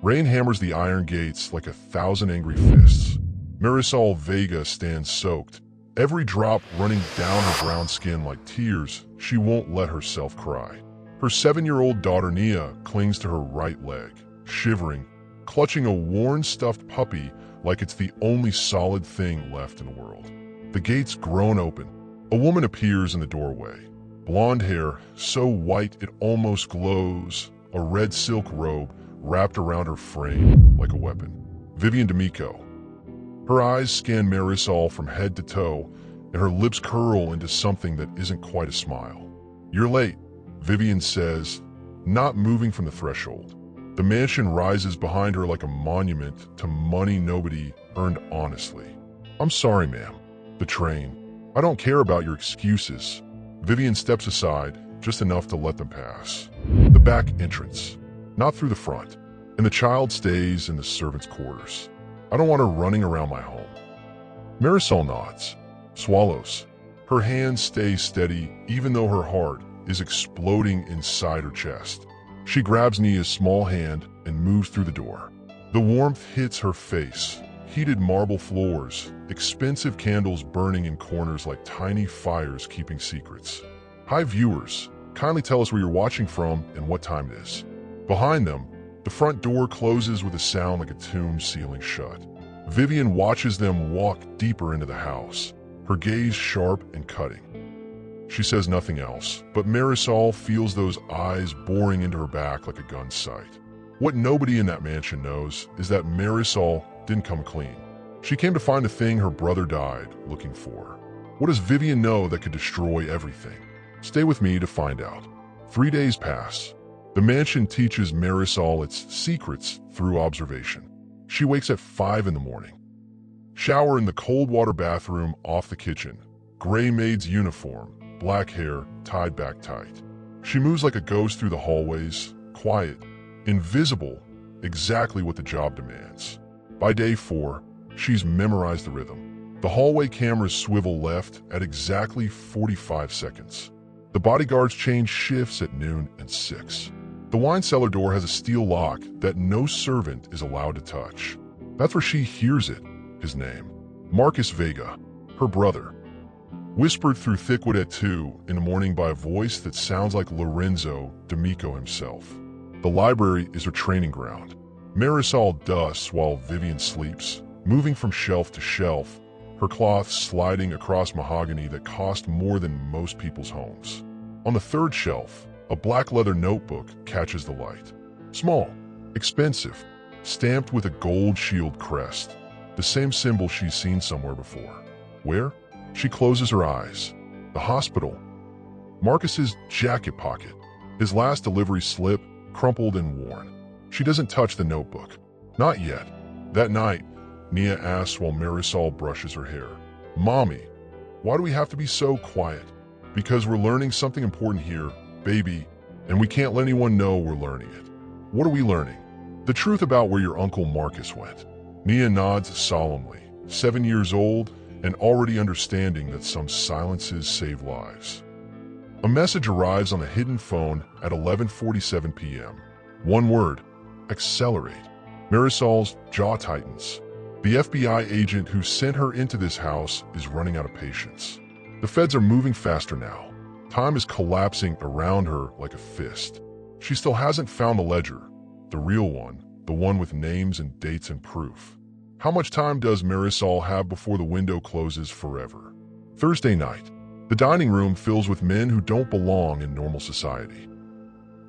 Rain hammers the iron gates like 1,000 angry fists. Marisol Vega stands soaked, every drop running down her brown skin like tears. She won't let herself cry. Her 7-year-old daughter Nia clings to her right leg, shivering, clutching a worn stuffed puppy like it's the only solid thing left in the world. The gates groan open. A woman appears in the doorway. Blonde hair, so white it almost glows, a red silk robe wrapped around her frame like a weapon. Vivian D'Amico. Her eyes scan Marisol from head to toe, and her lips curl into something that isn't quite a smile. "You're late," Vivian says, not moving from the threshold. The mansion rises behind her like a monument to money nobody earned honestly. "I'm sorry, ma'am." The train. "I don't care about your excuses." Vivian steps aside, just enough to let them pass. The back entrance. Not through the front. And the child stays in the servants' quarters. "I don't want her running around my home." Marisol nods, swallows. Her hands stay steady even though her heart is exploding inside her chest. She grabs Nia's small hand and moves through the door. The warmth hits her face. Heated marble floors, expensive candles burning in corners like tiny fires keeping secrets. "Hi viewers, kindly tell us where you're watching from and what time it is." Behind them, the front door closes with a sound like a tomb sealing shut. Vivian watches them walk deeper into the house, her gaze sharp and cutting. She says nothing else, but Marisol feels those eyes boring into her back like a gun's sight. What nobody in that mansion knows is that Marisol didn't come clean. She came to find the thing her brother died looking for. What does Vivian know that could destroy everything? Stay with me to find out. 3 days pass. The mansion teaches Marisol its secrets through observation. She wakes at 5 in the morning. Shower in the cold water bathroom off the kitchen. Gray maid's uniform, black hair tied back tight. She moves like a ghost through the hallways, quiet, invisible, exactly what the job demands. By day 4, she's memorized the rhythm. The hallway cameras swivel left at exactly 45 seconds. The bodyguards change shifts at noon and 6. The wine cellar door has a steel lock that no servant is allowed to touch. That's where she hears it, his name. Marcus Vega, her brother. Whispered through thickwood at 2 in the morning by a voice that sounds like Lorenzo D'Amico himself. The library is her training ground. Marisol dusts while Vivian sleeps, moving from shelf to shelf, her cloth sliding across mahogany that cost more than most people's homes. On the 3rd shelf, a black leather notebook catches the light. Small, expensive, stamped with a gold shield crest, the same symbol she's seen somewhere before. Where? She closes her eyes. The hospital. Marcus's jacket pocket, his last delivery slip, crumpled and worn. She doesn't touch the notebook. Not yet. That night, Nia asks while Marisol brushes her hair, "Mommy, why do we have to be so quiet?" "Because we're learning something important here, baby, and we can't let anyone know we're learning it." "What are we learning?" "The truth about where your Uncle Marcus went." Nia nods solemnly, 7 years old and already understanding that some silences save lives. A message arrives on a hidden phone at 11:47 p.m. One word: accelerate. Marisol's jaw tightens. The FBI agent who sent her into this house is running out of patience. The feds are moving faster now. Time is collapsing around her like a fist. She still hasn't found the ledger, the real one, the one with names and dates and proof. How much time does Marisol have before the window closes forever? Thursday night. The dining room fills with men who don't belong in normal society.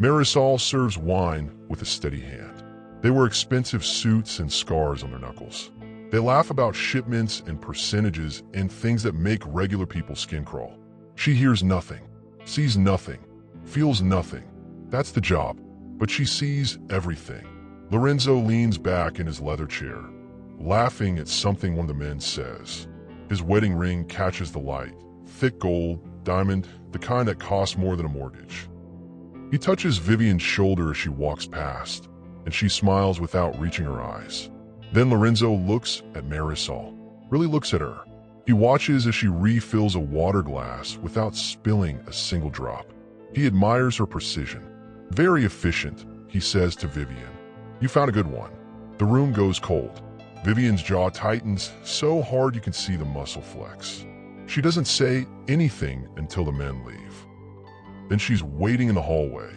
Marisol serves wine with a steady hand. They wear expensive suits and scars on their knuckles. They laugh about shipments and percentages and things that make regular people's skin crawl. She hears nothing, sees nothing, feels nothing. That's the job. But she sees everything. Lorenzo leans back in his leather chair, laughing at something one of the men says. His wedding ring catches the light. Thick gold, diamond, the kind that costs more than a mortgage. He touches Vivian's shoulder as she walks past, and she smiles without reaching her eyes. Then Lorenzo looks at Marisol, really looks at her. He watches as she refills a water glass without spilling a single drop. He admires her precision. "Very efficient," he says to Vivian. You found a good one. The room goes cold. Vivian's jaw tightens so hard you can see the muscle flex. She doesn't say anything until the men leave. Then she's waiting in the hallway,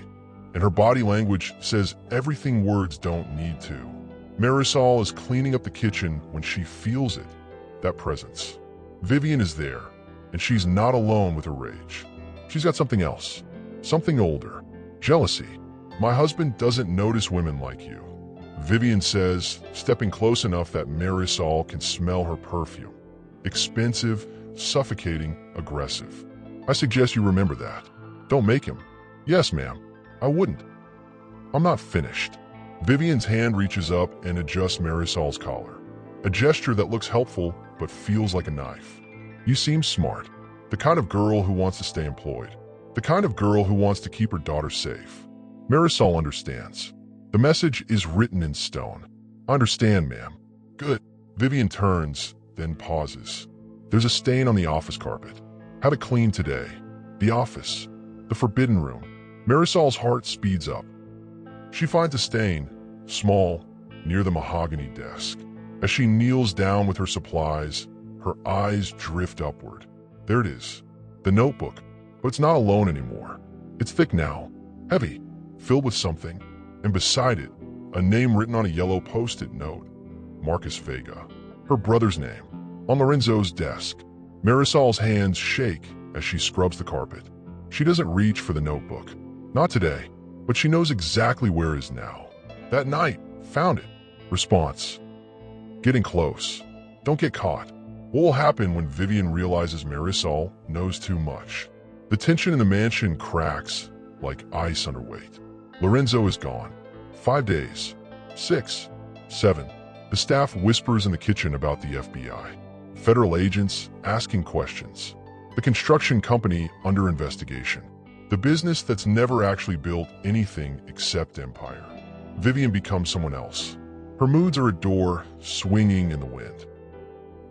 and her body language says everything words don't need to. Marisol is cleaning up the kitchen when she feels it, that presence. Vivian is there, and she's not alone with her rage. She's got something else, something older, jealousy. My husband doesn't notice women like you, Vivian says, stepping close enough that Marisol can smell her perfume. Expensive, suffocating, aggressive. I suggest you remember that. Don't make him. Yes, ma'am. I wouldn't. I'm not finished. Vivian's hand reaches up and adjusts Marisol's collar. A gesture that looks helpful but feels like a knife. You seem smart. The kind of girl who wants to stay employed. The kind of girl who wants to keep her daughter safe. Marisol understands. The message is written in stone. I understand, ma'am. Good. Vivian turns, then pauses. There's a stain on the office carpet. Have it cleaned today. The office. The forbidden room. Marisol's heart speeds up. She finds a stain, small, near the mahogany desk. As she kneels down with her supplies, her eyes drift upward. There it is. The notebook. But it's not alone anymore. It's thick now, heavy, filled with something, and beside it, a name written on a yellow post-it note. Marcus Vega. Her brother's name. On Lorenzo's desk. Marisol's hands shake as she scrubs the carpet. She doesn't reach for the notebook. Not today, but she knows exactly where it is now. That night, found it. Response. Getting close. Don't get caught. What will happen when Vivian realizes Marisol knows too much? The tension in the mansion cracks like ice underweight. Lorenzo is gone. 5 days. 6. 7. The staff whispers in the kitchen about the FBI. Federal agents asking questions. The construction company under investigation. The business that's never actually built anything except empire. Vivian becomes someone else. Her moods are a door swinging in the wind.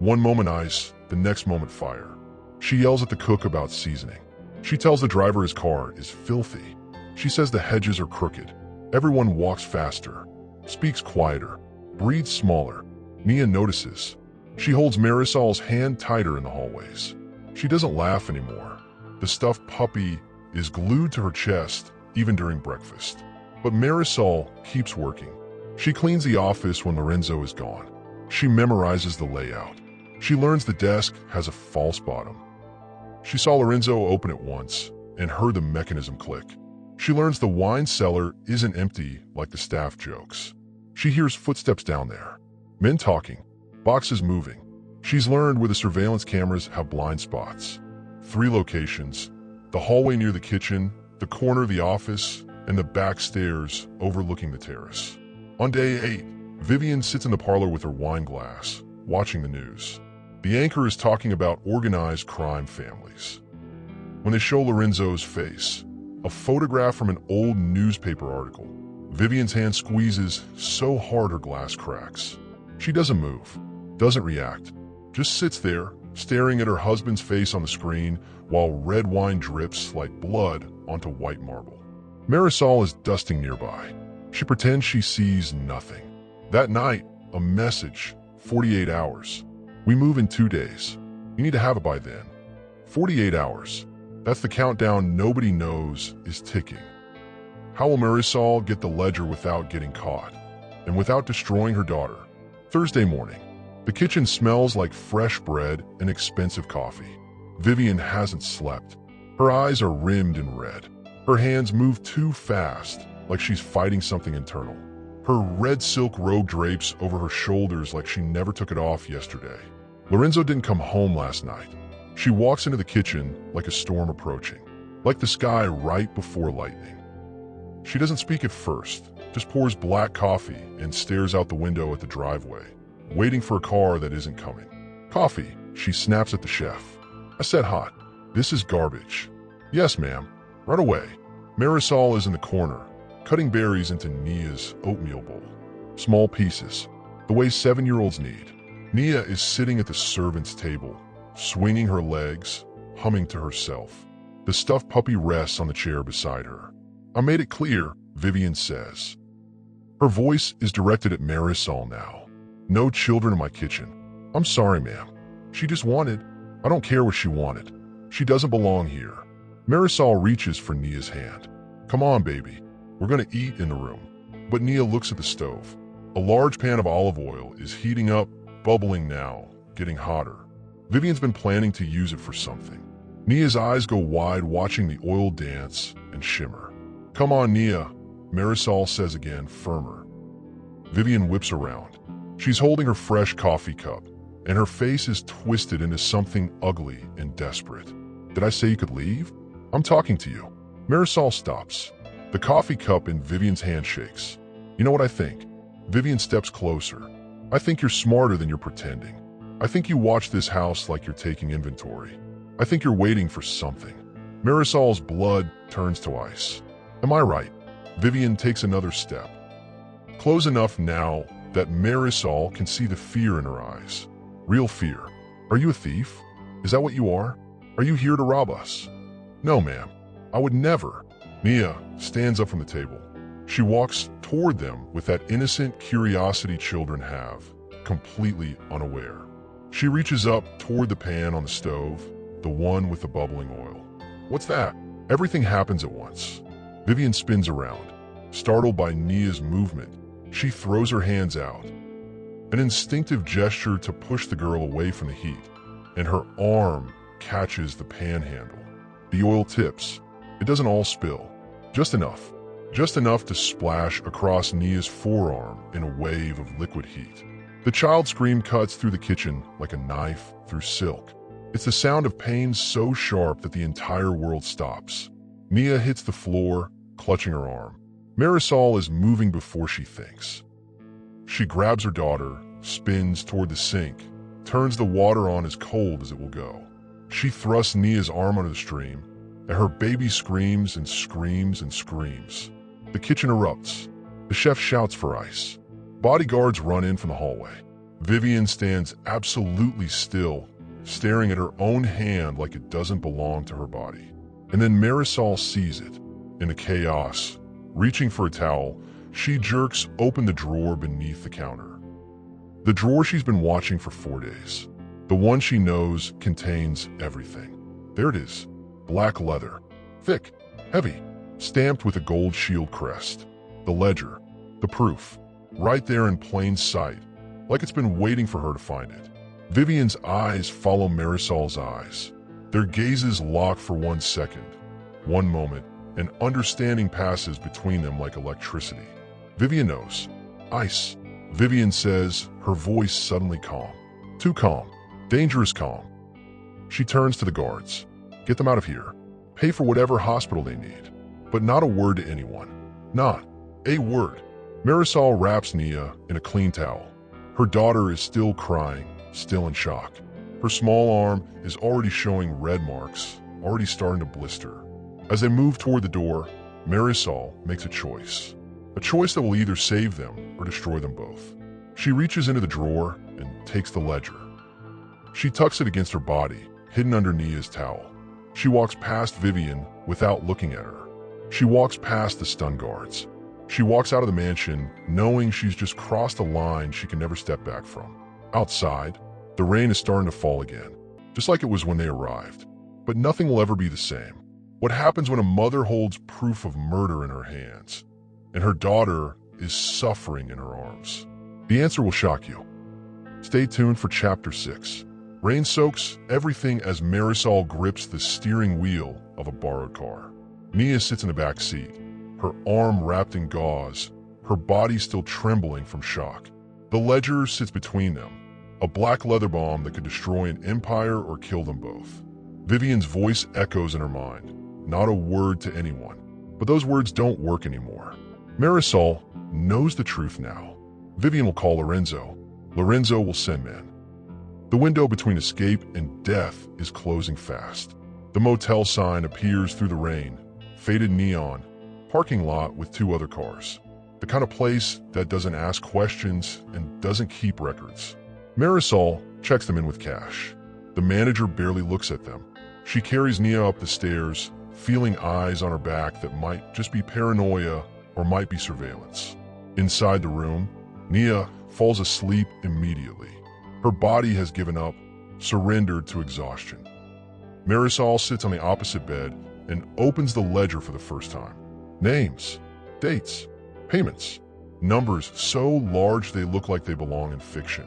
One moment ice, the next moment fire. She yells at the cook about seasoning. She tells the driver his car is filthy. She says the hedges are crooked. Everyone walks faster, speaks quieter, breathes smaller. Nia notices. She holds Marisol's hand tighter in the hallways. She doesn't laugh anymore. The stuffed puppy is glued to her chest, even during breakfast. But Marisol keeps working. She cleans the office when Lorenzo is gone. She memorizes the layout. She learns the desk has a false bottom. She saw Lorenzo open it once and heard the mechanism click. She learns the wine cellar isn't empty like the staff jokes. She hears footsteps down there. Men talking. Boxes moving. She's learned where the surveillance cameras have blind spots. 3 locations. The hallway near the kitchen, the corner of the office, and the back stairs overlooking the terrace. On day 8, Vivian sits in the parlor with her wine glass, watching the news. The anchor is talking about organized crime families. When they show Lorenzo's face, a photograph from an old newspaper article, Vivian's hand squeezes so hard her glass cracks. She doesn't move, doesn't react, just sits there, staring at her husband's face on the screen while red wine drips like blood onto white marble. Marisol is dusting nearby. She pretends she sees nothing. That night, a message, 48 hours. We move in 2 days. You need to have it by then. 48 hours. That's the countdown nobody knows is ticking. How will Marisol get the ledger without getting caught? And without destroying her daughter? Thursday morning. The kitchen smells like fresh bread and expensive coffee. Vivian hasn't slept. Her eyes are rimmed in red. Her hands move too fast, like she's fighting something internal. Her red silk robe drapes over her shoulders like she never took it off yesterday. Lorenzo didn't come home last night. She walks into the kitchen like a storm approaching, like the sky right before lightning. She doesn't speak at first, just pours black coffee and stares out the window at the driveway, waiting for a car that isn't coming. Coffee, she snaps at the chef. I said hot. This is garbage. Yes, ma'am. Right away. Marisol is in the corner, cutting berries into Nia's oatmeal bowl. Small pieces, the way 7-year-olds need. Nia is sitting at the servant's table, swinging her legs, humming to herself. The stuffed puppy rests on the chair beside her. I made it clear, Vivian says. Her voice is directed at Marisol now. "No children in my kitchen. I'm sorry, ma'am. She just wanted. I don't care what she wanted. She doesn't belong here." Marisol reaches for Nia's hand. "Come on, baby. We're gonna eat in the room." But Nia looks at the stove. A large pan of olive oil is heating up, bubbling now, getting hotter. Vivian's been planning to use it for something. Nia's eyes go wide, watching the oil dance and shimmer. "Come on, Nia," Marisol says again, firmer. Vivian whips around. She's holding her fresh coffee cup, and her face is twisted into something ugly and desperate. "Did I say you could leave? I'm talking to you." Marisol stops. The coffee cup in Vivian's hand shakes. "You know what I think?" Vivian steps closer. "I think you're smarter than you're pretending. I think you watch this house like you're taking inventory. I think you're waiting for something." Marisol's blood turns to ice. "Am I right?" Vivian takes another step. Close enough now that Marisol can see the fear in her eyes. Real fear. "Are you a thief? Is that what you are? Are you here to rob us?" "No, ma'am. I would never." Nia stands up from the table. She walks toward them with that innocent curiosity children have, completely unaware. She reaches up toward the pan on the stove, the one with the bubbling oil. "What's that?" Everything happens at once. Vivian spins around. Startled by Nia's movement, she throws her hands out. An instinctive gesture to push the girl away from the heat, and her arm catches the pan handle. The oil tips. It doesn't all spill. Just enough. Just enough to splash across Nia's forearm in a wave of liquid heat. The child's scream cuts through the kitchen like a knife through silk. It's the sound of pain so sharp that the entire world stops. Nia hits the floor, clutching her arm. Marisol is moving before she thinks. She grabs her daughter, spins toward the sink, turns the water on as cold as it will go. She thrusts Nia's arm under the stream, and her baby screams and screams and screams. The kitchen erupts. The chef shouts for ice. Bodyguards run in from the hallway. Vivian stands absolutely still, staring at her own hand like it doesn't belong to her body. And then Marisol sees it. In the chaos, reaching for a towel, she jerks open the drawer beneath the counter. The drawer she's been watching for 4 days. The one she knows contains everything. There it is. Black leather. Thick. Heavy. Stamped with a gold shield crest. The ledger. The proof. Right there in plain sight, like it's been waiting for her to find it. Vivian's eyes follow Marisol's eyes. Their gazes lock for 1 second. One moment, and understanding passes between them like electricity. Vivian knows. Ice. Vivian says, her voice suddenly calm. Too calm. Dangerous calm. She turns to the guards. Get them out of here. Pay for whatever hospital they need. But not a word to anyone. Not a word. Marisol wraps Nia in a clean towel. Her daughter is still crying, still in shock. Her small arm is already showing red marks, already starting to blister. As they move toward the door, Marisol makes a choice. A choice that will either save them or destroy them both. She reaches into the drawer and takes the ledger. She tucks it against her body, hidden under Nia's towel. She walks past Vivian without looking at her. She walks past the stun guards. She walks out of the mansion knowing she's just crossed a line she can never step back from. Outside, the rain is starting to fall again, just like it was when they arrived. But nothing will ever be the same. What happens when a mother holds proof of murder in her hands, and her daughter is suffering in her arms? The answer will shock you. Stay tuned for Chapter 6. Rain soaks everything as Marisol grips the steering wheel of a borrowed car. Nia sits in the back seat, her arm wrapped in gauze, her body still trembling from shock. The ledger sits between them, a black leather bomb that could destroy an empire or kill them both. Vivian's voice echoes in her mind, not a word to anyone. But those words don't work anymore. Marisol knows the truth now. Vivian will call Lorenzo. Lorenzo will send men. The window between escape and death is closing fast. The motel sign appears through the rain, faded neon, parking lot with 2 other cars. The kind of place that doesn't ask questions and doesn't keep records. Marisol checks them in with cash. The manager barely looks at them. She carries Nia up the stairs, feeling eyes on her back that might just be paranoia or might be surveillance. Inside the room, Nia falls asleep immediately. Her body has given up, surrendered to exhaustion. Marisol sits on the opposite bed and opens the ledger for the first time. Names, dates, payments, numbers so large they look like they belong in fiction.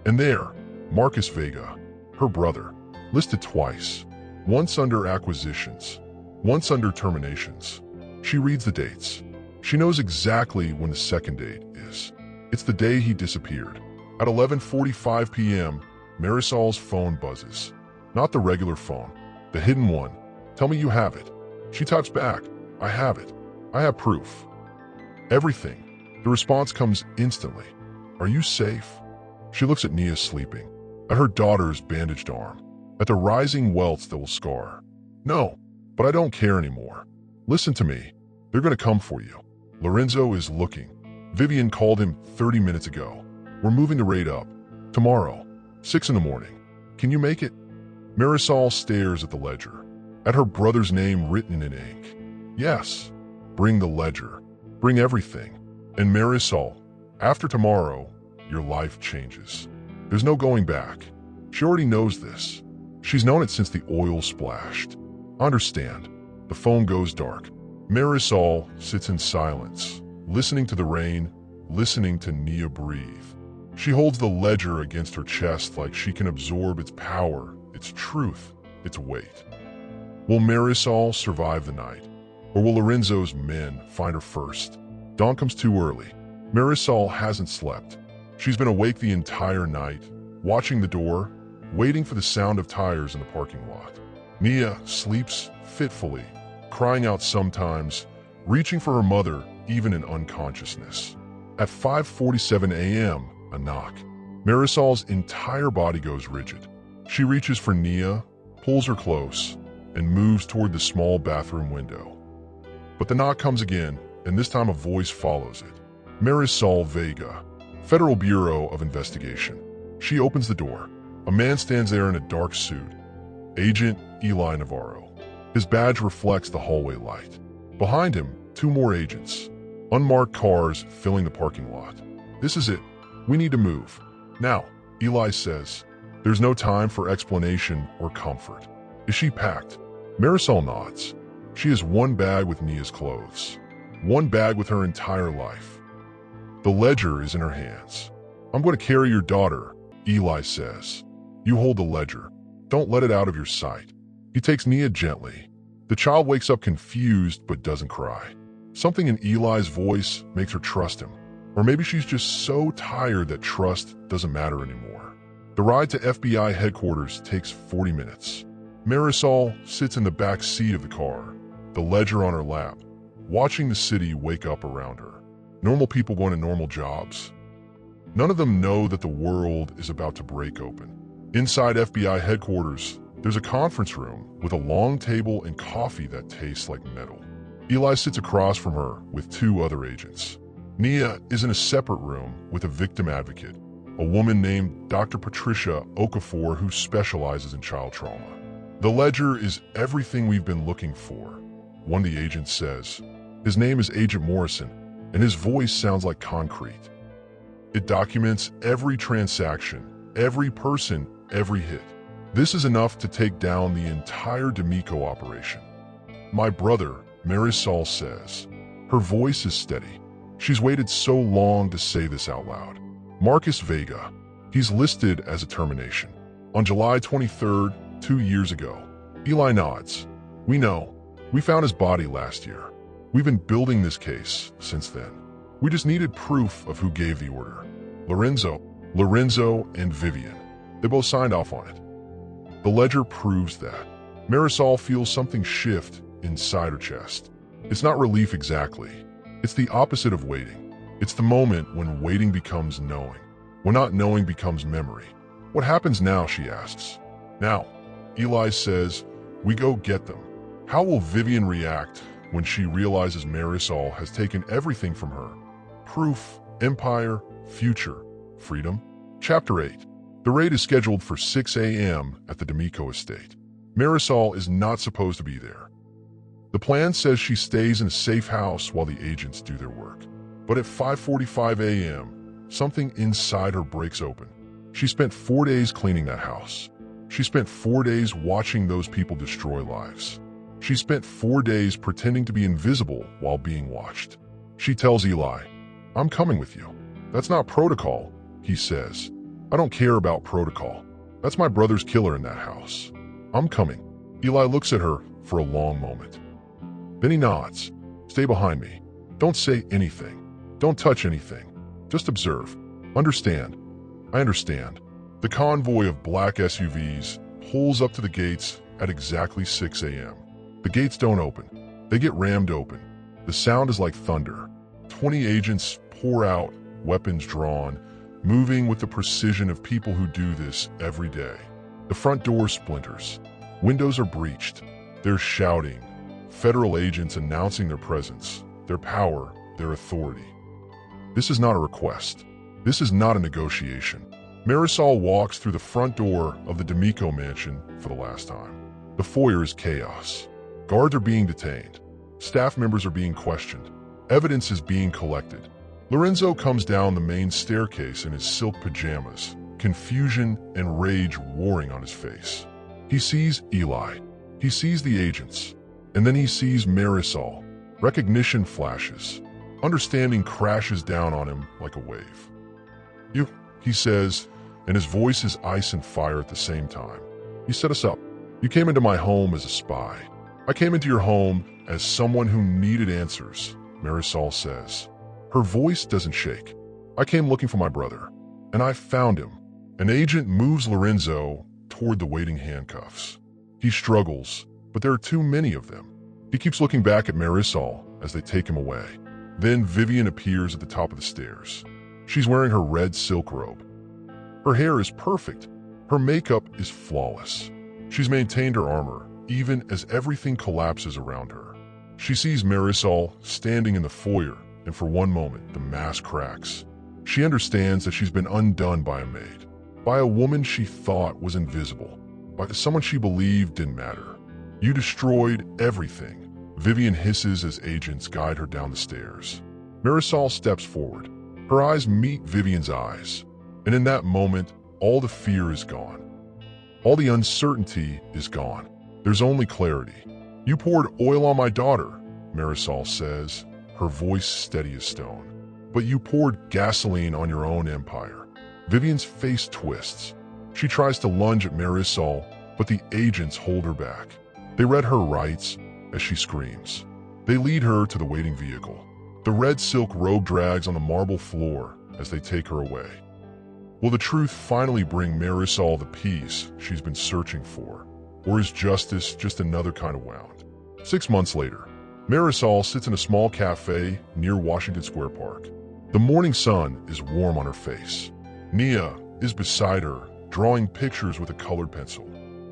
And there, Marcus Vega, her brother, listed twice, once under acquisitions, once under terminations. She reads the dates. She knows exactly when the second date is. It's the day he disappeared. At 11:45 p.m., Marisol's phone buzzes. Not the regular phone, the hidden one. Tell me you have it. She types back, I have it. I have proof. Everything. The response comes instantly. Are you safe? She looks at Nia sleeping, at her daughter's bandaged arm, at the rising welts that will scar. No, but I don't care anymore. Listen to me. They're going to come for you. Lorenzo is looking. Vivian called him 30 minutes ago. We're moving the rate up. Tomorrow, 6 in the morning. Can you make it? Marisol stares at the ledger, at her brother's name written in ink. Yes, bring the ledger. Bring everything. And Marisol, after tomorrow, your life changes. There's no going back. She already knows this. She's known it since the oil splashed. Understand. The phone goes dark. Marisol sits in silence, listening to the rain, listening to Nia breathe. She holds the ledger against her chest like she can absorb its power, its truth, its weight. Will Marisol survive the night? Or will Lorenzo's men find her first? Dawn comes too early. Marisol hasn't slept. She's been awake the entire night, watching the door, waiting for the sound of tires in the parking lot. Nia sleeps fitfully, crying out sometimes, reaching for her mother even in unconsciousness. At 5:47 a.m., a knock. Marisol's entire body goes rigid. She reaches for Nia, pulls her close, and moves toward the small bathroom window. But the knock comes again, and this time a voice follows it. Marisol Vega, Federal Bureau of Investigation. She opens the door. A man stands there in a dark suit. Agent Eli Navarro. His badge reflects the hallway light. Behind him, 2 more agents. Unmarked cars filling the parking lot. This is it. We need to move. Now, Eli says. There's no time for explanation or comfort. Is she packed? Marisol nods. She has 1 bag with Nia's clothes. 1 bag with her entire life. The ledger is in her hands. I'm going to carry your daughter, Eli says. You hold the ledger. Don't let it out of your sight. He takes Nia gently. The child wakes up confused but doesn't cry. Something in Eli's voice makes her trust him. Or maybe she's just so tired that trust doesn't matter anymore. The ride to FBI headquarters takes 40 minutes. Marisol sits in the back seat of the car, the ledger on her lap, watching the city wake up around her. Normal people going to normal jobs. None of them know that the world is about to break open. Inside FBI headquarters, there's a conference room with a long table and coffee that tastes like metal. Eli sits across from her with 2 other agents. Nia is in a separate room with a victim advocate, a woman named Dr. Patricia Okafor who specializes in child trauma. The ledger is everything we've been looking for, one of the agents says. His name is Agent Morrison, and his voice sounds like concrete. It documents every transaction, every person, every hit. This is enough to take down the entire D'Amico operation. My brother, Marisol says. Her voice is steady. She's waited so long to say this out loud. Marcus Vega. He's listed as a termination. On July 23rd, 2 years ago. Eli nods. We know. We found his body last year. We've been building this case since then. We just needed proof of who gave the order. Lorenzo and Vivian. They both signed off on it. The ledger proves that. Marisol feels something shift inside her chest. It's not relief exactly. It's the opposite of waiting. It's the moment when waiting becomes knowing, when not knowing becomes memory. What happens now, she asks. Now, Eli says, we go get them. How will Vivian react when she realizes Marisol has taken everything from her? Proof, empire, future, freedom. Chapter 8. The raid is scheduled for 6 a.m. at the D'Amico estate. Marisol is not supposed to be there. The plan says she stays in a safe house while the agents do their work. But at 5:45 a.m., something inside her breaks open. She spent 4 days cleaning that house. She spent 4 days watching those people destroy lives. She spent 4 days pretending to be invisible while being watched. She tells Eli, "I'm coming with you." "That's not protocol," he says. "I don't care about protocol. That's my brother's killer in that house. I'm coming." Eli looks at her for a long moment. Then he nods. "Stay behind me. Don't say anything. Don't touch anything. Just observe. Understand." "I understand." The convoy of black SUVs pulls up to the gates at exactly 6 a.m. The gates don't open. They get rammed open. The sound is like thunder. 20 agents pour out, weapons drawn, moving with the precision of people who do this every day. The front door splinters. Windows are breached. They're shouting. Federal agents announcing their presence, their power, their authority. This is not a request. This is not a negotiation. Marisol walks through the front door of the D'Amico mansion for the last time. The foyer is chaos. Guards are being detained. Staff members are being questioned. Evidence is being collected. Lorenzo comes down the main staircase in his silk pajamas, confusion and rage warring on his face. He sees Eli. He sees the agents. And then he sees Marisol. Recognition flashes. Understanding crashes down on him like a wave. "You," he says, and his voice is ice and fire at the same time. "You set us up. You came into my home as a spy. I came into your home as someone who needed answers," Marisol says. Her voice doesn't shake. "I came looking for my brother, and I found him." An agent moves Lorenzo toward the waiting handcuffs. He struggles, but there are too many of them. He keeps looking back at Marisol as they take him away. Then Vivian appears at the top of the stairs. She's wearing her red silk robe. Her hair is perfect. Her makeup is flawless. She's maintained her armor, even as everything collapses around her. She sees Marisol standing in the foyer, and for one moment, the mask cracks. She understands that she's been undone by a maid, by a woman she thought was invisible, by someone she believed didn't matter. "You destroyed everything," Vivian hisses as agents guide her down the stairs. Marisol steps forward. Her eyes meet Vivian's eyes, and in that moment, all the fear is gone. All the uncertainty is gone. There's only clarity. "You poured oil on my daughter," Marisol says, her voice steady as stone. "But you poured gasoline on your own empire." Vivian's face twists. She tries to lunge at Marisol, but the agents hold her back. They read her rights as she screams. They lead her to the waiting vehicle. The red silk robe drags on the marble floor as they take her away. Will the truth finally bring Marisol the peace she's been searching for? Or is justice just another kind of wound? 6 months later, Marisol sits in a small cafe near Washington Square Park. The morning sun is warm on her face. Nia is beside her, drawing pictures with a colored pencil.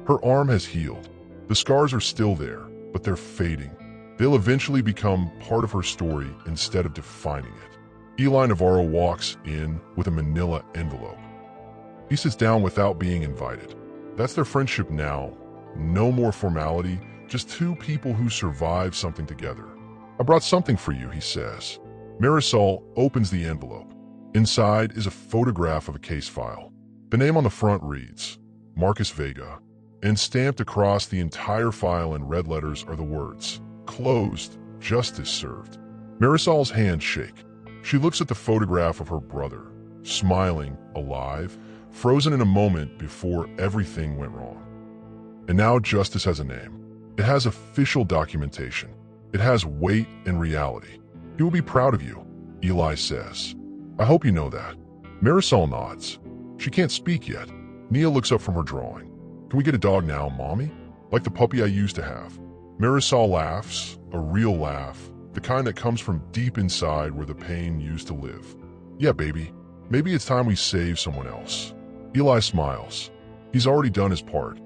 Her arm has healed. The scars are still there, but they're fading. They'll eventually become part of her story instead of defining it. Eli Navarro walks in with a manila envelope. He sits down without being invited. That's their friendship now. No more formality, just two people who survived something together. "I brought something for you," he says. Marisol opens the envelope. Inside is a photograph of a case file. The name on the front reads, Marcus Vega, and stamped across the entire file in red letters are the words, "Closed, justice served." Marisol's hands shake. She looks at the photograph of her brother, smiling, alive, frozen in a moment before everything went wrong. And now justice has a name. It has official documentation. It has weight and reality. "He will be proud of you," Eli says. "I hope you know that." Marisol nods. She can't speak yet. Nia looks up from her drawing. "Can we get a dog now, Mommy? Like the puppy I used to have?" Marisol laughs, a real laugh, the kind that comes from deep inside where the pain used to live. "Yeah, baby. Maybe it's time we save someone else." Eli smiles. He's already done his part.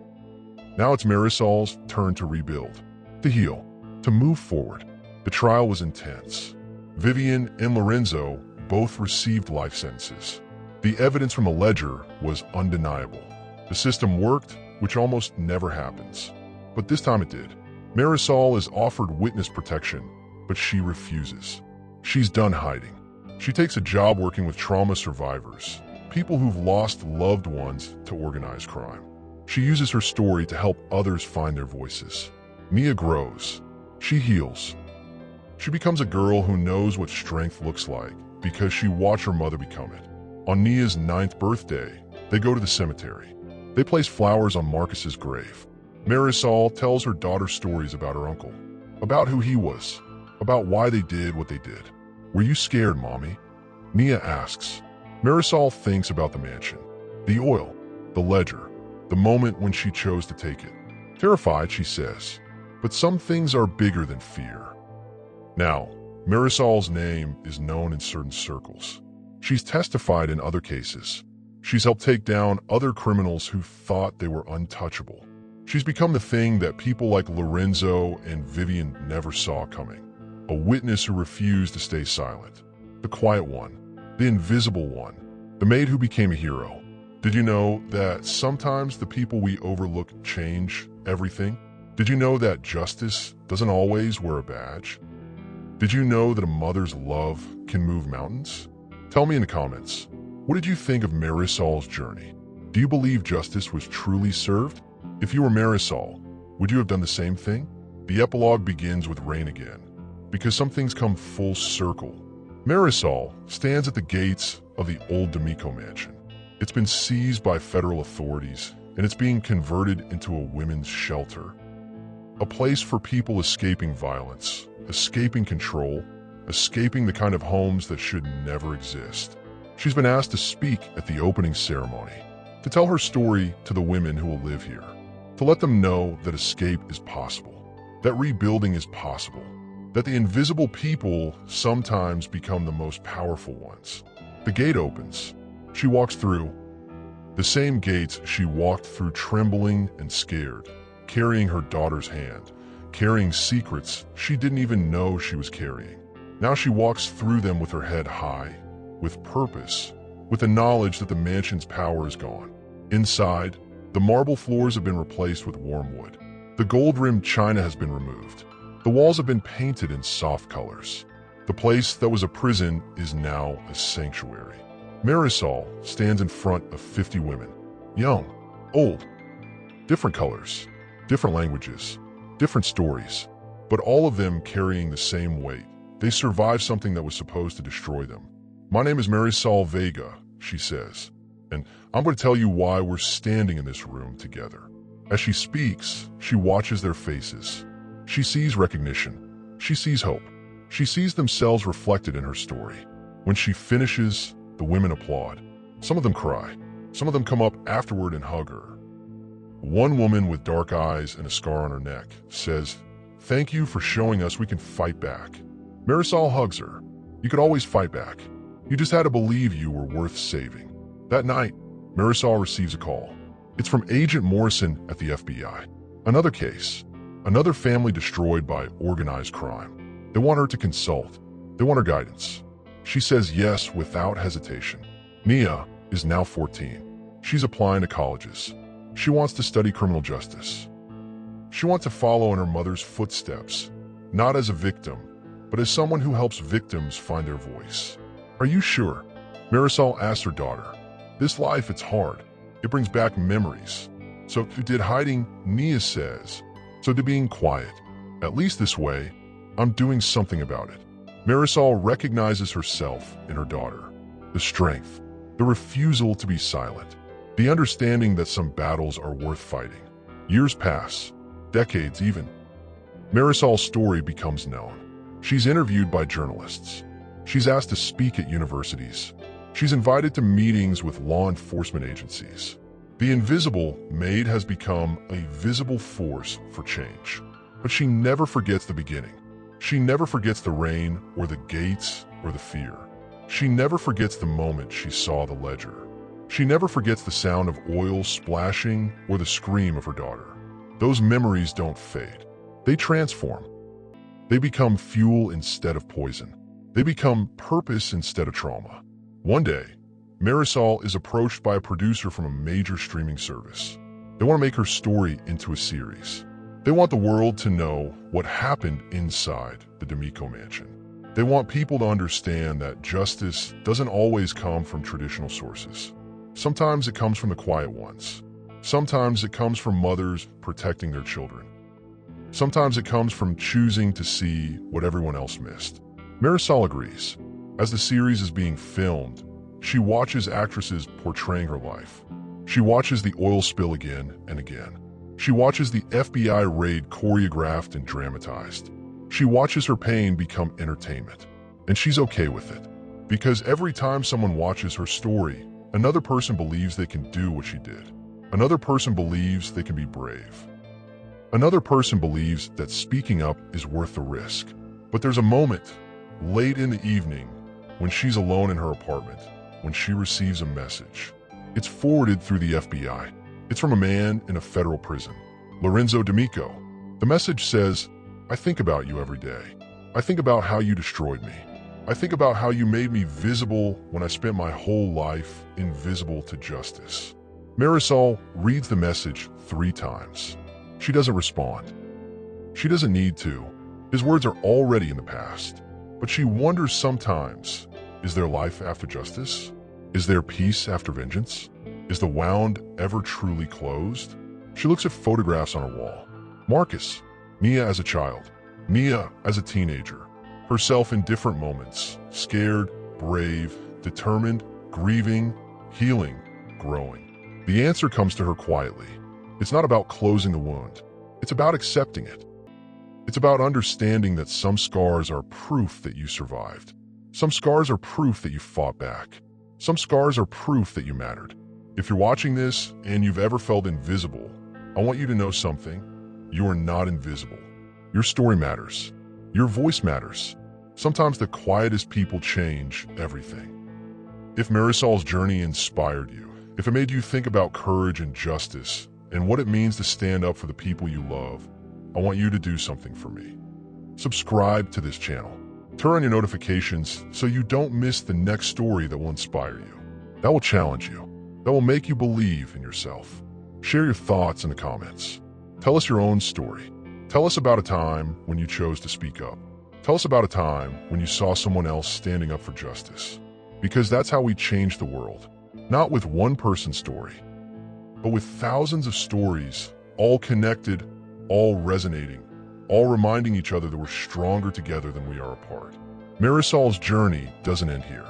Now it's Marisol's turn to rebuild, to heal, to move forward. The trial was intense. Vivian and Lorenzo both received life sentences. The evidence from the ledger was undeniable. The system worked, which almost never happens. But this time it did. Marisol is offered witness protection, but she refuses. She's done hiding. She takes a job working with trauma survivors, people who've lost loved ones, to organized crime. She uses her story to help others find their voices. Nia grows. She heals. She becomes a girl who knows what strength looks like because she watched her mother become it. On Nia's 9th birthday, they go to the cemetery. They place flowers on Marcus's grave. Marisol tells her daughter stories about her uncle, about who he was, about why they did what they did. Were you scared, Mommy? Nia asks. Marisol thinks about the mansion, the oil, the ledger, the moment when she chose to take it. Terrified, she says, but some things are bigger than fear. Now, Marisol's name is known in certain circles. She's testified in other cases. She's helped take down other criminals who thought they were untouchable. She's become the thing that people like Lorenzo and Vivian never saw coming. A witness who refused to stay silent. The quiet one. The invisible one. The maid who became a hero. Did you know that sometimes the people we overlook change everything? Did you know that justice doesn't always wear a badge? Did you know that a mother's love can move mountains? Tell me in the comments, what did you think of Marisol's journey? Do you believe justice was truly served? If you were Marisol, would you have done the same thing? The epilogue begins with rain again, because some things come full circle. Marisol stands at the gates of the old D'Amico mansion. It's been seized by federal authorities, and it's being converted into a women's shelter. A place for people escaping violence, escaping control, escaping the kind of homes that should never exist. She's been asked to speak at the opening ceremony, to tell her story to the women who will live here, to let them know that escape is possible, that rebuilding is possible, that the invisible people sometimes become the most powerful ones. The gate opens. She walks through. The same gates she walked through trembling and scared, carrying her daughter's hand, carrying secrets she didn't even know she was carrying. Now she walks through them with her head high, with purpose, with the knowledge that the mansion's power is gone. Inside, the marble floors have been replaced with warm wood. The gold-rimmed china has been removed. The walls have been painted in soft colors. The place that was a prison is now a sanctuary. Marisol stands in front of 50 women, young, old, different colors, different languages, different stories, but all of them carrying the same weight. They survived something that was supposed to destroy them. My name is Marisol Vega, she says, and I'm going to tell you why we're standing in this room together. As she speaks, she watches their faces. She sees recognition. She sees hope. She sees themselves reflected in her story. When she finishes, the women applaud. Some of them cry. Some of them come up afterward and hug her. One woman with dark eyes and a scar on her neck says, "Thank you for showing us we can fight back." Marisol hugs her. You could always fight back. You just had to believe you were worth saving. That night, Marisol receives a call. It's from Agent Morrison at the FBI. Another case. Another family destroyed by organized crime. They want her to consult. They want her guidance. She says yes without hesitation. Nia is now 14. She's applying to colleges. She wants to study criminal justice. She wants to follow in her mother's footsteps, not as a victim, but as someone who helps victims find their voice. Are you sure? Marisol asks her daughter. This life, it's hard. It brings back memories. So did hiding, Nia says. So to being quiet. At least this way, I'm doing something about it. Marisol recognizes herself in her daughter. The strength, the refusal to be silent, the understanding that some battles are worth fighting. Years pass, decades even. Marisol's story becomes known. She's interviewed by journalists. She's asked to speak at universities. She's invited to meetings with law enforcement agencies. The invisible maid has become a visible force for change. But she never forgets the beginning. She never forgets the rain or the gates or the fear. She never forgets the moment she saw the ledger. She never forgets the sound of oil splashing or the scream of her daughter. Those memories don't fade. They transform. They become fuel instead of poison. They become purpose instead of trauma. One day, Marisol is approached by a producer from a major streaming service. They want to make her story into a series. They want the world to know what happened inside the D'Amico mansion. They want people to understand that justice doesn't always come from traditional sources. Sometimes it comes from the quiet ones. Sometimes it comes from mothers protecting their children. Sometimes it comes from choosing to see what everyone else missed. Marisol agrees. As the series is being filmed, she watches actresses portraying her life. She watches the oil spill again and again. She watches the FBI raid choreographed and dramatized. She watches her pain become entertainment. And she's okay with it. Because every time someone watches her story, another person believes they can do what she did. Another person believes they can be brave. Another person believes that speaking up is worth the risk. But there's a moment, late in the evening, when she's alone in her apartment, when she receives a message. It's forwarded through the FBI. It's from a man in a federal prison, Lorenzo D'Amico. The message says, "I think about you every day. I think about how you destroyed me. I think about how you made me visible when I spent my whole life invisible to justice." Marisol reads the message 3 times. She doesn't respond. She doesn't need to. His words are already in the past. But she wonders sometimes, is there life after justice? Is there peace after vengeance? Is the wound ever truly closed? She looks at photographs on her wall. Marcus, Mia as a child, Mia as a teenager, herself in different moments, scared, brave, determined, grieving, healing, growing. The answer comes to her quietly. It's not about closing the wound. It's about accepting it. It's about understanding that some scars are proof that you survived. Some scars are proof that you fought back. Some scars are proof that you mattered. If you're watching this and you've ever felt invisible, I want you to know something. You are not invisible. Your story matters. Your voice matters. Sometimes the quietest people change everything. If Marisol's journey inspired you, if it made you think about courage and justice and what it means to stand up for the people you love, I want you to do something for me. Subscribe to this channel. Turn on your notifications so you don't miss the next story that will inspire you, that will challenge you, that will make you believe in yourself. Share your thoughts in the comments. Tell us your own story. Tell us about a time when you chose to speak up. Tell us about a time when you saw someone else standing up for justice. Because that's how we change the world. Not with one person's story, but with thousands of stories, all connected, all resonating, all reminding each other that we're stronger together than we are apart. Marisol's journey doesn't end here.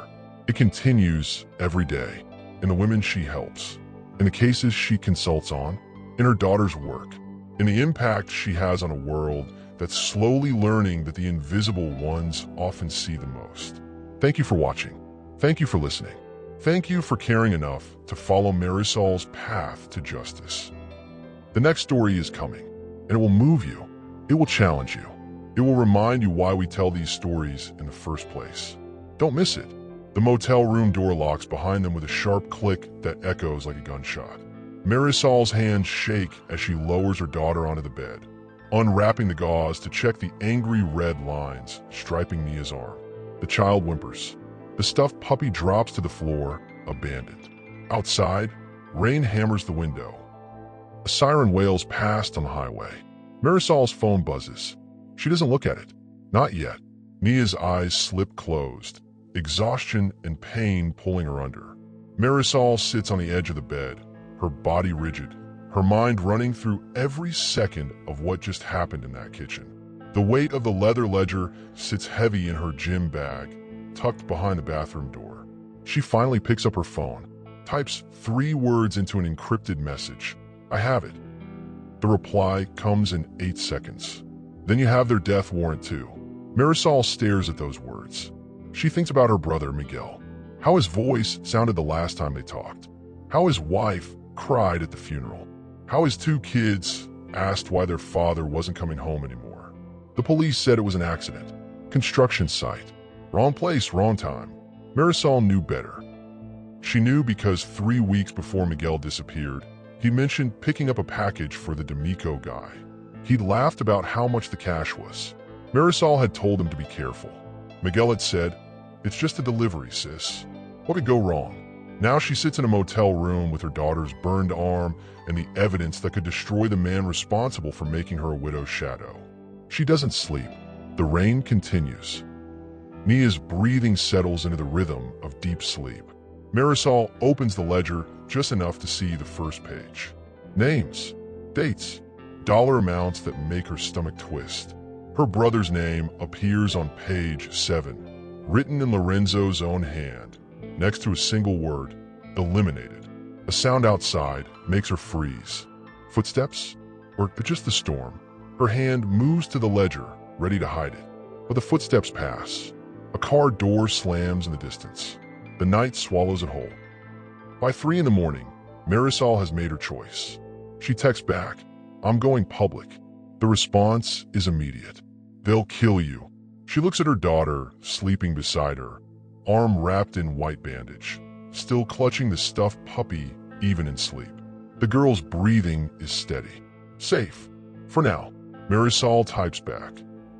It continues every day, in the women she helps, in the cases she consults on, in her daughter's work, in the impact she has on a world that's slowly learning that the invisible ones often see the most. Thank you for watching. Thank you for listening. Thank you for caring enough to follow Marisol's path to justice. The next story is coming, and it will move you. It will challenge you. It will remind you why we tell these stories in the first place. Don't miss it. The motel room door locks behind them with a sharp click that echoes like a gunshot. Marisol's hands shake as she lowers her daughter onto the bed, unwrapping the gauze to check the angry red lines striping Mia's arm. The child whimpers. The stuffed puppy drops to the floor, abandoned. Outside, rain hammers the window. A siren wails past on the highway. Marisol's phone buzzes. She doesn't look at it. Not yet. Mia's eyes slip closed, exhaustion and pain pulling her under. Marisol sits on the edge of the bed, her body rigid, her mind running through every second of what just happened in that kitchen. The weight of the leather ledger sits heavy in her gym bag, tucked behind the bathroom door. She finally picks up her phone, types 3 words into an encrypted message. "I have it." The reply comes in 8 seconds. "Then you have their death warrant too." Marisol stares at those words. She thinks about her brother, Miguel. How his voice sounded the last time they talked. How his wife cried at the funeral. How his 2 kids asked why their father wasn't coming home anymore. The police said it was an accident. Construction site. Wrong place, wrong time. Marisol knew better. She knew because 3 weeks before Miguel disappeared, he mentioned picking up a package for the D'Amico guy. He'd laughed about how much the cash was. Marisol had told him to be careful. Miguel had said, "It's just a delivery, sis. What could go wrong?" Now she sits in a motel room with her daughter's burned arm and the evidence that could destroy the man responsible for making her a widow's shadow. She doesn't sleep. The rain continues. Mia's breathing settles into the rhythm of deep sleep. Marisol opens the ledger just enough to see the first page. Names, dates, dollar amounts that make her stomach twist. Her brother's name appears on page 7, written in Lorenzo's own hand, next to a single word, eliminated. A sound outside makes her freeze. Footsteps? Or just the storm? Her hand moves to the ledger, ready to hide it. But the footsteps pass. A car door slams in the distance. The night swallows it whole. By 3 in the morning, Marisol has made her choice. She texts back, "I'm going public." The response is immediate. "They'll kill you." She looks at her daughter, sleeping beside her, arm wrapped in white bandage, still clutching the stuffed puppy even in sleep. The girl's breathing is steady. Safe. For now. Marisol types back.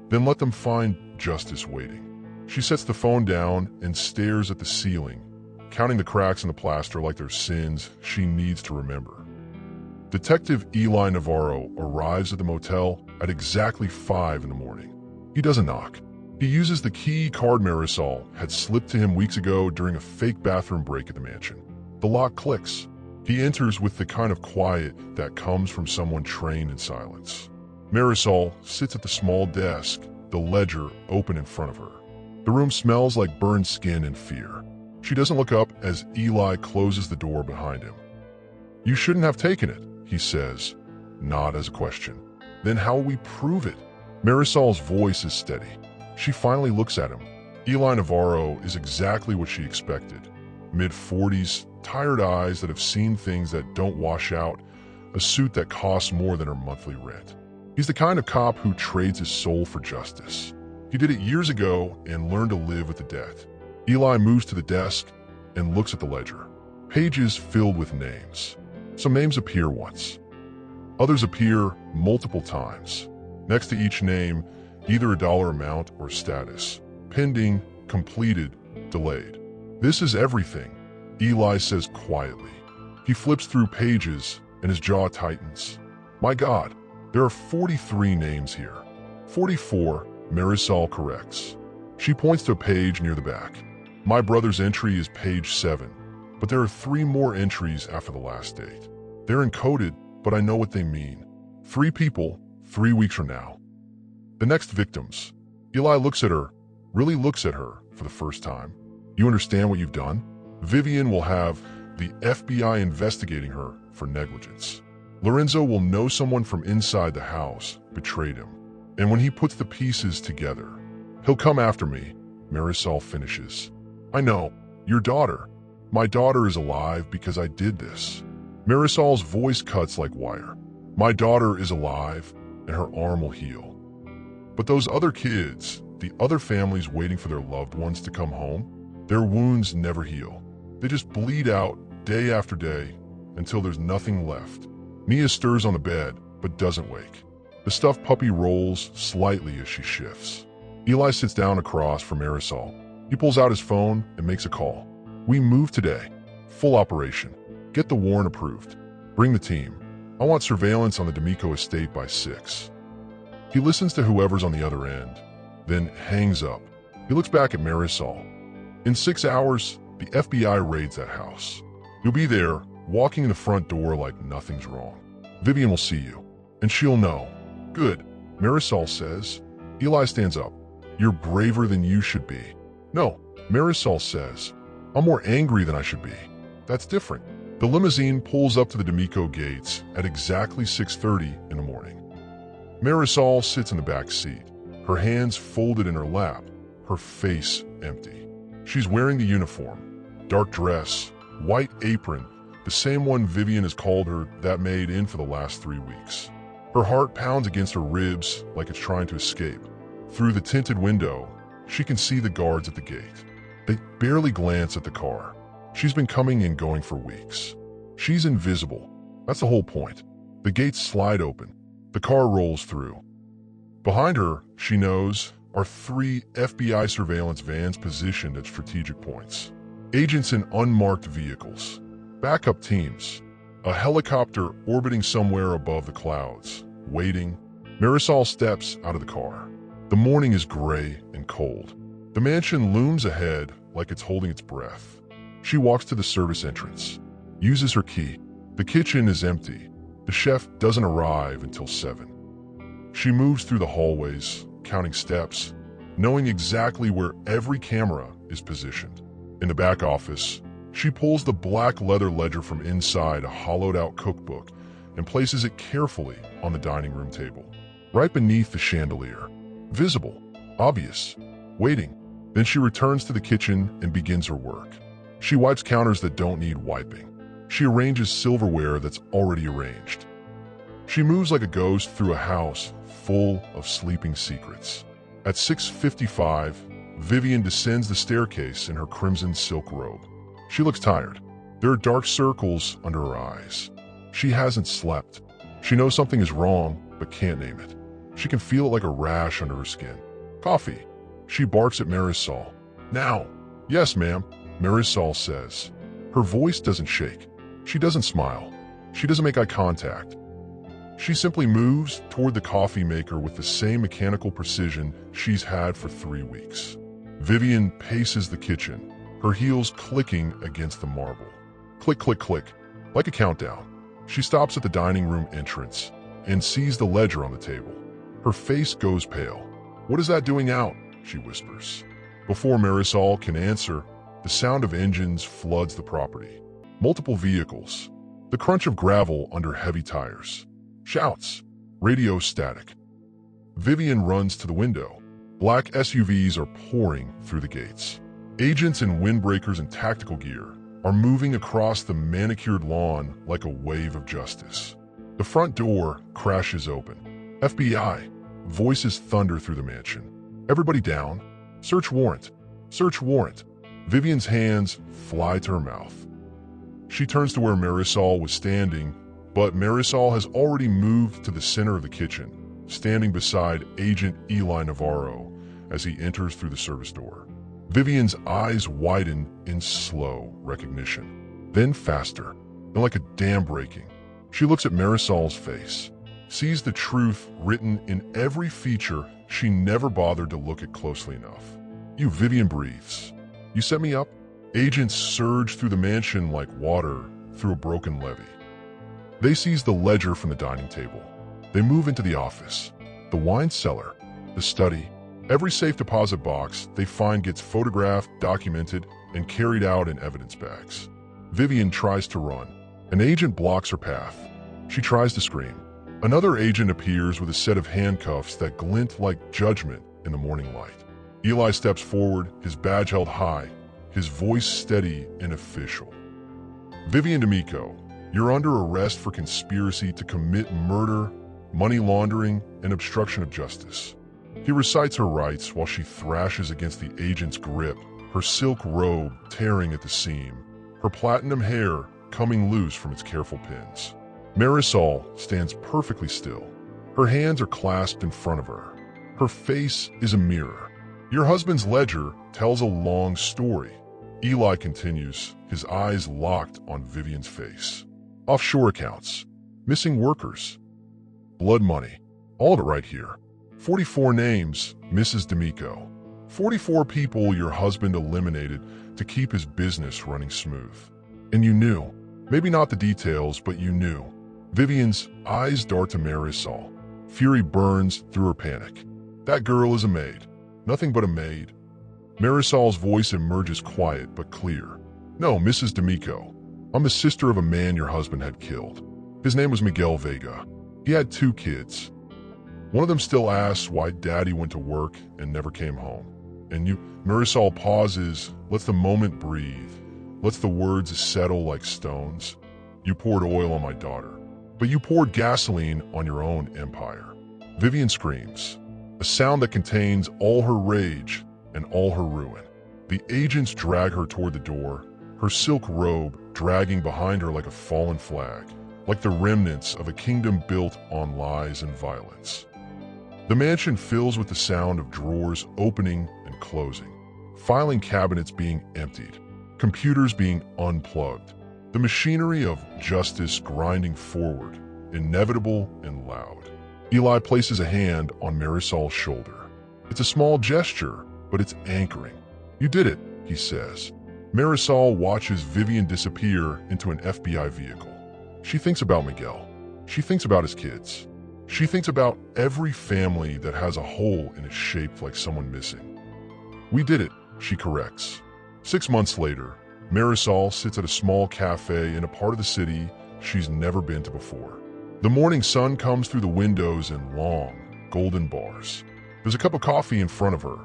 "Then let them find justice waiting." She sets the phone down and stares at the ceiling, counting the cracks in the plaster like they're sins she needs to remember. Detective Eli Navarro arrives at the motel at exactly 5 in the morning. He doesn't knock. He uses the key card Marisol had slipped to him weeks ago during a fake bathroom break at the mansion. The lock clicks. He enters with the kind of quiet that comes from someone trained in silence. Marisol sits at the small desk, the ledger open in front of her. The room smells like burned skin and fear. She doesn't look up as Eli closes the door behind him. "You shouldn't have taken it," he says, not as a question. "Then how will we prove it?" Marisol's voice is steady. She finally looks at him. Eli Navarro is exactly what she expected. Mid-40s, tired eyes that have seen things that don't wash out, a suit that costs more than her monthly rent. He's the kind of cop who trades his soul for justice. He did it years ago and learned to live with the death. Eli moves to the desk and looks at the ledger. Pages filled with names. Some names appear once. Others appear multiple times. Next to each name, either a dollar amount or status. Pending, completed, delayed. "This is everything," Eli says quietly. He flips through pages and his jaw tightens. "My God, there are 43 names here." 44, Marisol corrects. She points to a page near the back. "My brother's entry is page 7, but there are 3 more entries after the last date. They're encoded, but I know what they mean. 3 people, 3 weeks from now." The next victims. Eli looks at her, really looks at her for the first time. "You understand what you've done? Vivian will have the FBI investigating her for negligence. Lorenzo will know someone from inside the house betrayed him. And when he puts the pieces together, he'll come after me," Marisol finishes. "I know. Your daughter. My daughter is alive because I did this." Marisol's voice cuts like wire. "My daughter is alive, and her arm will heal. But those other kids, the other families waiting for their loved ones to come home, their wounds never heal. They just bleed out day after day until there's nothing left." Mia stirs on the bed, but doesn't wake. The stuffed puppy rolls slightly as she shifts. Eli sits down across from Marisol. He pulls out his phone and makes a call. "We move today. Full operation. Get the warrant approved. Bring the team. I want surveillance on the D'Amico estate by 6. He listens to whoever's on the other end, then hangs up. He looks back at Marisol. "In 6 hours, the FBI raids that house. You'll be there, walking in the front door like nothing's wrong. Vivian will see you, and she'll know." "Good," Marisol says. Eli stands up. "You're braver than you should be." "No," Marisol says. "I'm more angry than I should be." "That's different." The limousine pulls up to the D'Amico gates at exactly 6:30 in the morning. Marisol sits in the back seat, her hands folded in her lap, her face empty. She's wearing the uniform, dark dress, white apron, the same one Vivian has called her that made in for the last 3 weeks. Her heart pounds against her ribs like it's trying to escape. Through the tinted window, she can see the guards at the gate. They barely glance at the car. She's been coming and going for weeks. She's invisible. That's the whole point. The gates slide open. The car rolls through. Behind her, she knows, are 3 FBI surveillance vans positioned at strategic points. Agents in unmarked vehicles. Backup teams. A helicopter orbiting somewhere above the clouds. Waiting. Marisol steps out of the car. The morning is gray and cold. The mansion looms ahead like it's holding its breath. She walks to the service entrance, uses her key. The kitchen is empty. The chef doesn't arrive until 7. She moves through the hallways, counting steps, knowing exactly where every camera is positioned. In the back office, she pulls the black leather ledger from inside a hollowed-out cookbook and places it carefully on the dining room table, right beneath the chandelier. Visible, obvious, waiting. Then she returns to the kitchen and begins her work. She wipes counters that don't need wiping. She arranges silverware that's already arranged. She moves like a ghost through a house full of sleeping secrets. At 6:55, Vivian descends the staircase in her crimson silk robe. She looks tired. There are dark circles under her eyes. She hasn't slept. She knows something is wrong, but can't name it. She can feel it like a rash under her skin. Coffee. She barks at Marisol. Now. Yes, ma'am, Marisol says. Her voice doesn't shake. She doesn't smile. She doesn't make eye contact. She simply moves toward the coffee maker with the same mechanical precision she's had for 3 weeks. Vivian paces the kitchen, her heels clicking against the marble. Click, click, click, like a countdown. She stops at the dining room entrance and sees the ledger on the table. Her face goes pale. What is that doing out? She whispers. Before Marisol can answer, the sound of engines floods the property. Multiple vehicles. The crunch of gravel under heavy tires. Shouts. Radio static. Vivian runs to the window. Black SUVs are pouring through the gates. Agents in windbreakers and tactical gear are moving across the manicured lawn like a wave of justice. The front door crashes open. FBI. Voices thunder through the mansion. Everybody down. Search warrant. Search warrant. Vivian's hands fly to her mouth. She turns to where Marisol was standing, but Marisol has already moved to the center of the kitchen, standing beside Agent Eli Navarro as he enters through the service door. Vivian's eyes widen in slow recognition, then faster, and like a dam breaking. She looks at Marisol's face, sees the truth written in every feature she never bothered to look at closely enough. You, Vivian breathes. You set me up? Agents surge through the mansion like water through a broken levee. They seize the ledger from the dining table. They move into the office, the wine cellar, the study. Every safe deposit box they find gets photographed, documented, and carried out in evidence bags. Vivian tries to run. An agent blocks her path. She tries to scream. Another agent appears with a set of handcuffs that glint like judgment in the morning light. Eli steps forward, his badge held high, his voice steady and official. Vivian D'Amico, you're under arrest for conspiracy to commit murder, money laundering, and obstruction of justice. He recites her rights while she thrashes against the agent's grip, her silk robe tearing at the seam, her platinum hair coming loose from its careful pins. Marisol stands perfectly still. Her hands are clasped in front of her. Her face is a mirror. Your husband's ledger tells a long story. Eli continues, his eyes locked on Vivian's face. Offshore accounts, missing workers, blood money, all of it right here. 44 names, Mrs. D'Amico. 44 people your husband eliminated to keep his business running smooth. And you knew. Maybe not the details, but you knew. Vivian's eyes dart to Marisol. Fury burns through her panic. That girl is a maid. Nothing but a maid. Marisol's voice emerges quiet but clear. No, Mrs. D'Amico. I'm the sister of a man your husband had killed. His name was Miguel Vega. He had 2 kids. One of them still asks why Daddy went to work and never came home. And you, Marisol pauses, lets the moment breathe, lets the words settle like stones. You poured oil on my daughter, but you poured gasoline on your own empire. Vivian screams, a sound that contains all her rage and all her ruin. The agents drag her toward the door, her silk robe dragging behind her like a fallen flag, like the remnants of a kingdom built on lies and violence. The mansion fills with the sound of drawers opening and closing, filing cabinets being emptied, computers being unplugged, the machinery of justice grinding forward, inevitable and loud. Eli places a hand on Marisol's shoulder. It's a small gesture, but it's anchoring. You did it, he says. Marisol watches Vivian disappear into an FBI vehicle. She thinks about Miguel. She thinks about his kids. She thinks about every family that has a hole in it shaped like someone missing. We did it, she corrects. 6 months later, Marisol sits at a small cafe in a part of the city she's never been to before. The morning sun comes through the windows in long, golden bars. There's a cup of coffee in front of her.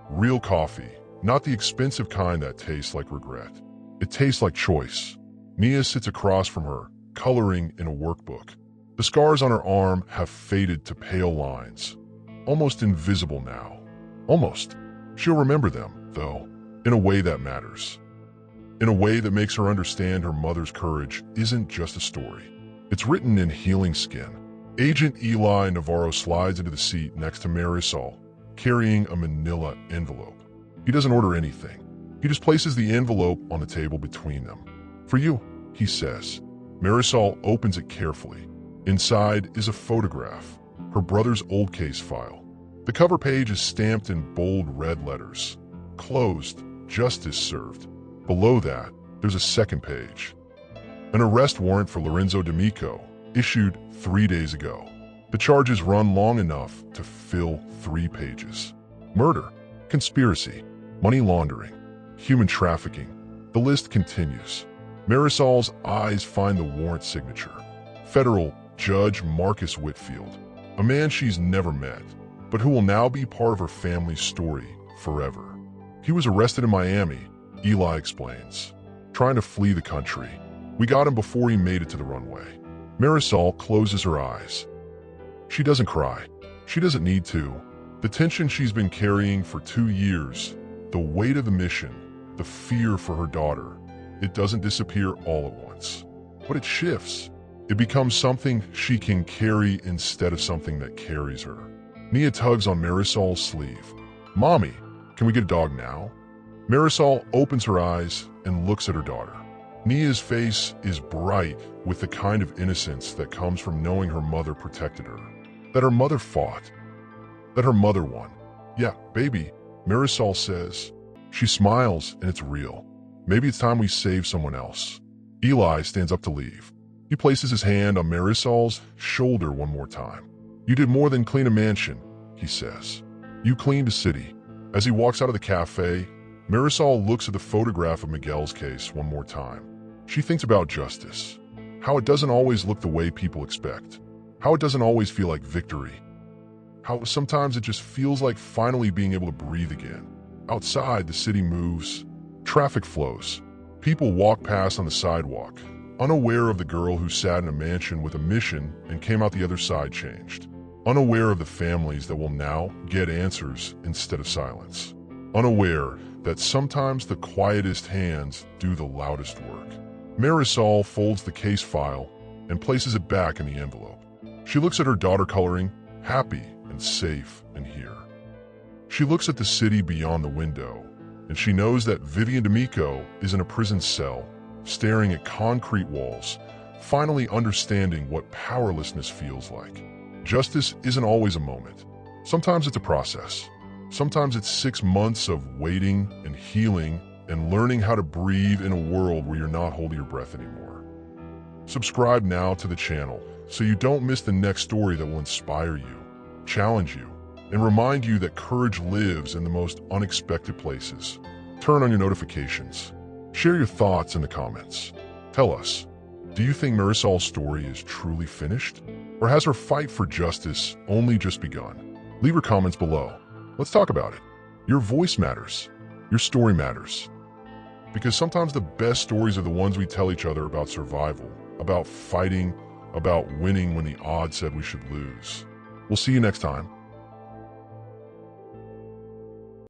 Real coffee, not the expensive kind that tastes like regret. It tastes like choice. Nia sits across from her, coloring in a workbook. The scars on her arm have faded to pale lines, almost invisible now. Almost. She'll remember them, though, in a way that matters. In a way that makes her understand her mother's courage isn't just a story. It's written in healing skin. Agent Eli Navarro slides into the seat next to Marisol, carrying a manila envelope. He doesn't order anything. He just places the envelope on the table between them. For you, he says. Marisol opens it carefully. Inside is a photograph, her brother's old case file. The cover page is stamped in bold red letters. Closed, justice served. Below that, there's a second page. An arrest warrant for Lorenzo D'Amico, issued 3 days ago. The charges run long enough to fill 3 pages. Murder, conspiracy, money laundering, human trafficking. The list continues. Marisol's eyes find the warrant signature. Federal Judge Marcus Whitfield, a man she's never met, but who will now be part of her family's story forever. He was arrested in Miami, Eli explains, trying to flee the country. We got him before he made it to the runway. Marisol closes her eyes. She doesn't cry. She doesn't need to. The tension she's been carrying for 2 years, the weight of the mission, the fear for her daughter, it doesn't disappear all at once. But it shifts. It becomes something she can carry instead of something that carries her. Nia tugs on Marisol's sleeve. Mommy, can we get a dog now? Marisol opens her eyes and looks at her daughter. Nia's face is bright with the kind of innocence that comes from knowing her mother protected her. That her mother fought. That her mother won. Yeah, baby, Marisol says. She smiles and it's real. Maybe it's time we save someone else. Eli stands up to leave. He places his hand on Marisol's shoulder one more time. You did more than clean a mansion, he says. You cleaned a city. As he walks out of the cafe, Marisol looks at the photograph of Miguel's case one more time. She thinks about justice. How it doesn't always look the way people expect. How it doesn't always feel like victory. How sometimes it just feels like finally being able to breathe again. Outside, the city moves. Traffic flows. People walk past on the sidewalk, unaware of the girl who sat in a mansion with a mission and came out the other side changed. Unaware of the families that will now get answers instead of silence. Unaware that sometimes the quietest hands do the loudest work. Marisol folds the case file and places it back in the envelope. She looks at her daughter coloring, happy and safe and here. She looks at the city beyond the window, and she knows that Vivian D'Amico is in a prison cell, staring at concrete walls, finally understanding what powerlessness feels like. Justice isn't always a moment. Sometimes it's a process. Sometimes it's 6 months of waiting and healing and learning how to breathe in a world where you're not holding your breath anymore. Subscribe now to the channel so you don't miss the next story that will inspire you, challenge you, and remind you that courage lives in the most unexpected places. Turn on your notifications. Share your thoughts in the comments. Tell us, do you think Marisol's story is truly finished? Or has her fight for justice only just begun? Leave your comments below. Let's talk about it. Your voice matters. Your story matters. Because sometimes the best stories are the ones we tell each other about survival, about fighting, about winning when the odds said we should lose. We'll see you next time.